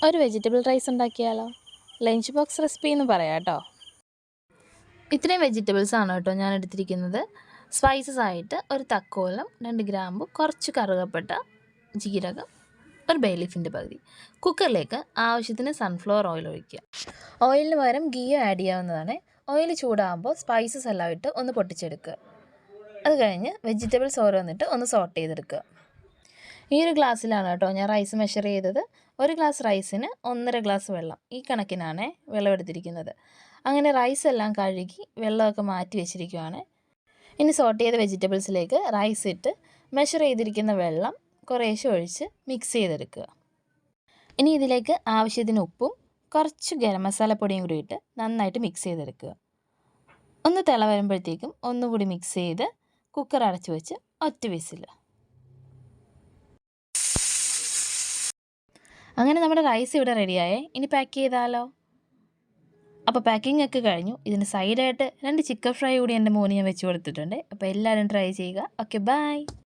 ഒരു vegetable rice ഉണ്ടാക്കിയാലോ? Lunch box recipe എന്ന് പറയാം കേട്ടോ. ഇത്രയും വെജിറ്റബിൾസ് ആണ് കേട്ടോ ഞാൻ എടുത്തിരിക്കുന്നത്. സ്പൈസസ് ആയിട്ട് ഒരു തക്കോലം, 2 ഗ്രാമ്പു, കുറച്ച് കറുകപ്പട്ട, ജീരകം, ഒരു ബേ ലീഫിൻ്റെ പകുതി. കുക്കറിലേക്ക് ആവശ്യത്തിന് സൺഫ്ലവർ ഓയിൽ ഒഴിക്കുക. ഓയിലിന് പകരം ഗീയോ ആഡ് ചെയ്യാവുന്നതാണ്. ഓയിൽ ചൂടാകുമ്പോൾ സ്പൈസസ് എല്ലാം ഇട്ട് ഒന്ന് പൊട്ടിച്ചെടുക്കുക. അത് കഴിഞ്ഞ് വെജിറ്റബിൾസ് ഓരോന്നിട്ട് ഒന്ന് സോട്ട് ചെയ്തെടുക്കുക. ഈ ഒരു ഗ്ലാസ്സിലാണ് കേട്ടോ ഞാൻ റൈസ് മെഷർ ചെയ്തത്. ഒരു ഗ്ലാസ് റൈസിന് 1.5 ഗ്ലാസ് വെള്ളം, ഈ കണക്കിനാണ് വെള്ളം എടുത്തിരിക്കുന്നത്. അങ്ങനെ റൈസ് എല്ലാം കഴുകി വെള്ളമൊക്കെ മാറ്റി വെച്ചിരിക്കുകയാണ്. ഇനി സോട്ട് ചെയ്ത വെജിറ്റബിൾസിലേക്ക് റൈസ് ഇട്ട് മെഷർ ചെയ്തിരിക്കുന്ന വെള്ളം കുറേശ്ശെ ഒഴിച്ച് മിക്സ് ചെയ്തെടുക്കുക. ഇനി ഇതിലേക്ക് ആവശ്യത്തിന് ഉപ്പും കുറച്ച് ഗരം മസാലപ്പൊടിയും കൂടി ഇട്ട് നന്നായിട്ട് മിക്സ് ചെയ്തെടുക്കുക. ഒന്ന് തിള വരുമ്പോഴത്തേക്കും ഒന്നുകൂടി മിക്സ് ചെയ്ത് കുക്കർ അടച്ചു വെച്ച് ഒറ്റ വിസിൽ. അങ്ങനെ നമ്മുടെ റൈസ് ഇവിടെ റെഡിയായേ. ഇനി പാക്ക് ചെയ്താലോ? അപ്പോൾ പാക്കിംഗ് ഒക്കെ കഴിഞ്ഞു. ഇതിന് സൈഡായിട്ട് 2 ചിക്കൻ ഫ്രൈ കൂടി എൻ്റെ മോന് ഞാൻ വെച്ച് കൊടുത്തിട്ടുണ്ട്. അപ്പോൾ എല്ലാവരും ട്രൈ ചെയ്യുക. Okay, by.